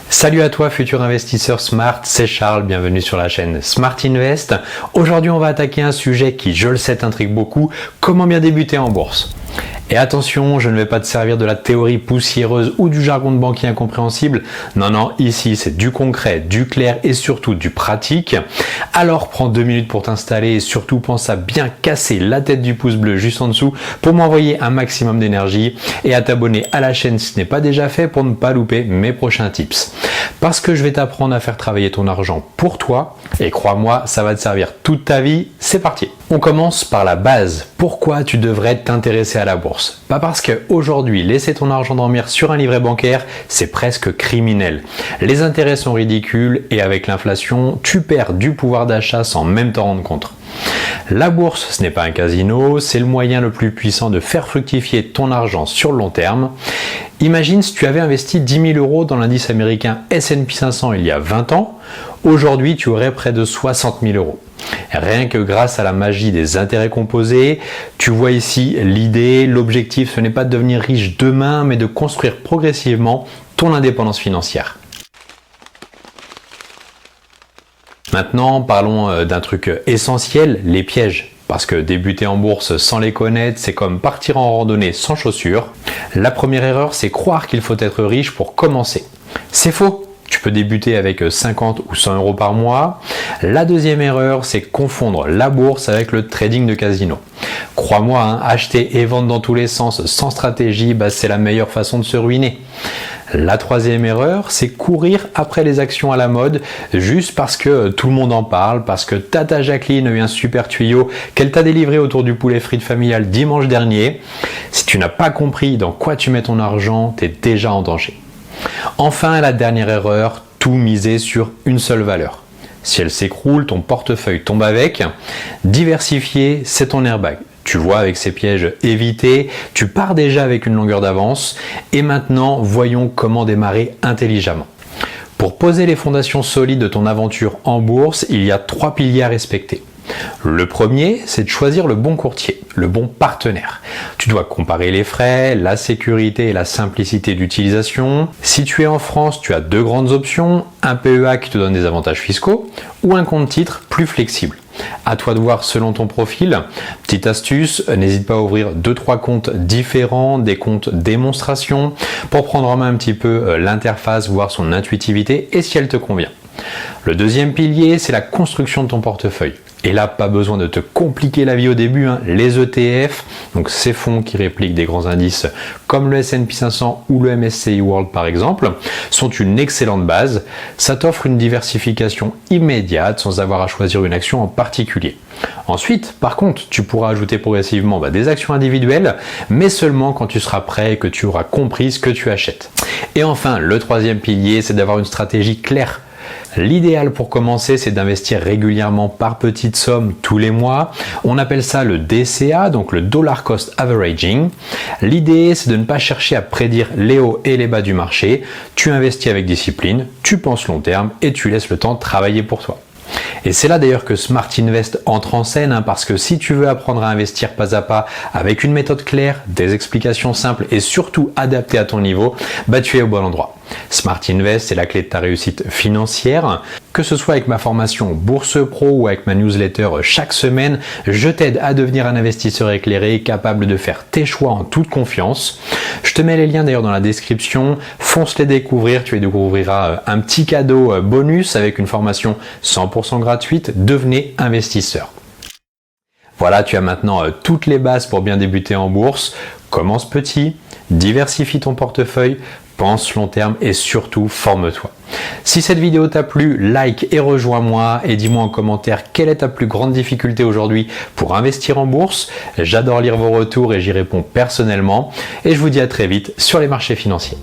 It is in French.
Salut à toi futur investisseur smart, c'est Charles, bienvenue sur la chaîne Smart Invest. Aujourd'hui on va attaquer un sujet qui, je le sais, t'intrigue beaucoup, comment bien débuter en bourse. Et attention, je ne vais pas te servir de la théorie poussiéreuse ou du jargon de banquier incompréhensible. Non, ici c'est du concret, du clair et surtout du pratique. Alors prends 2 minutes pour t'installer et surtout pense à bien casser la tête du pouce bleu juste en dessous pour m'envoyer un maximum d'énergie et à t'abonner à la chaîne si ce n'est pas déjà fait pour ne pas louper mes prochains tips. Parce que je vais t'apprendre à faire travailler ton argent pour toi et crois-moi, ça va te servir toute ta vie. C'est parti. On commence par la base. Pourquoi tu devrais t'intéresser à la bourse? Pas parce qu'aujourd'hui, laisser ton argent dormir sur un livret bancaire, c'est presque criminel. Les intérêts sont ridicules et avec l'inflation, tu perds du pouvoir d'achat sans même t'en rendre compte. La bourse, ce n'est pas un casino, c'est le moyen le plus puissant de faire fructifier ton argent sur le long terme. Imagine si tu avais investi 10 000 € dans l'indice américain S&P 500 il y a 20 ans, aujourd'hui tu aurais près de 60 000 €. Rien que grâce à la magie des intérêts composés, tu vois ici l'idée, l'objectif ce n'est pas de devenir riche demain, mais de construire progressivement ton indépendance financière. Maintenant, parlons d'un truc essentiel, les pièges. Parce que débuter en bourse sans les connaître, c'est comme partir en randonnée sans chaussures. La première erreur, c'est croire qu'il faut être riche pour commencer. C'est faux. Tu peux débuter avec 50 ou 100 € par mois. La deuxième erreur, c'est confondre la bourse avec le trading de casino. Crois-moi, acheter et vendre dans tous les sens sans stratégie, c'est la meilleure façon de se ruiner. La troisième erreur, c'est courir après les actions à la mode juste parce que tout le monde en parle, parce que Tata Jacqueline a eu un super tuyau qu'elle t'a délivré autour du poulet frites familial dimanche dernier. Si tu n'as pas compris dans quoi tu mets ton argent, tu es déjà en danger. Enfin, la dernière erreur, tout miser sur une seule valeur. Si elle s'écroule, ton portefeuille tombe avec. Diversifier, c'est ton airbag. Tu vois, avec ces pièges évités, tu pars déjà avec une longueur d'avance. Et maintenant, voyons comment démarrer intelligemment. Pour poser les fondations solides de ton aventure en bourse, il y a 3 piliers à respecter. Le premier, c'est de choisir le bon courtier, le bon partenaire. Tu dois comparer les frais, la sécurité et la simplicité d'utilisation. Si tu es en France, tu as 2 grandes options, un PEA qui te donne des avantages fiscaux ou un compte titre plus flexible. À toi de voir selon ton profil. Petite astuce, n'hésite pas à ouvrir 2-3 comptes différents, des comptes démonstration pour prendre en main un petit peu l'interface, voir son intuitivité et si elle te convient. Le deuxième pilier, c'est la construction de ton portefeuille. Et là, pas besoin de te compliquer la vie au début. Les ETF, donc ces fonds qui répliquent des grands indices comme le S&P 500 ou le MSCI World par exemple, sont une excellente base. Ça t'offre une diversification immédiate sans avoir à choisir une action en particulier. Ensuite, par contre, tu pourras ajouter progressivement des actions individuelles, mais seulement quand tu seras prêt et que tu auras compris ce que tu achètes. Et enfin, le troisième pilier, c'est d'avoir une stratégie claire. L'idéal pour commencer, c'est d'investir régulièrement par petites sommes tous les mois. On appelle ça le DCA, donc le Dollar Cost Averaging. L'idée, c'est de ne pas chercher à prédire les hauts et les bas du marché. Tu investis avec discipline, tu penses long terme et tu laisses le temps travailler pour toi. Et c'est là d'ailleurs que Smart Invest entre en scène, parce que si tu veux apprendre à investir pas à pas avec une méthode claire, des explications simples et surtout adaptées à ton niveau, tu es au bon endroit. Smart Invest, c'est la clé de ta réussite financière. Que ce soit avec ma formation Bourse Pro ou avec ma newsletter chaque semaine, je t'aide à devenir un investisseur éclairé, capable de faire tes choix en toute confiance. Je te mets les liens d'ailleurs dans la description, fonce les découvrir, tu y découvriras un petit cadeau bonus avec une formation 100% gratuite, devenez investisseur. Voilà, tu as maintenant toutes les bases pour bien débuter en bourse. Commence petit, diversifie ton portefeuille, pense long terme et surtout forme-toi. Si cette vidéo t'a plu, like et rejoins-moi et dis-moi en commentaire quelle est ta plus grande difficulté aujourd'hui pour investir en bourse. J'adore lire vos retours et j'y réponds personnellement. Et je vous dis à très vite sur les marchés financiers.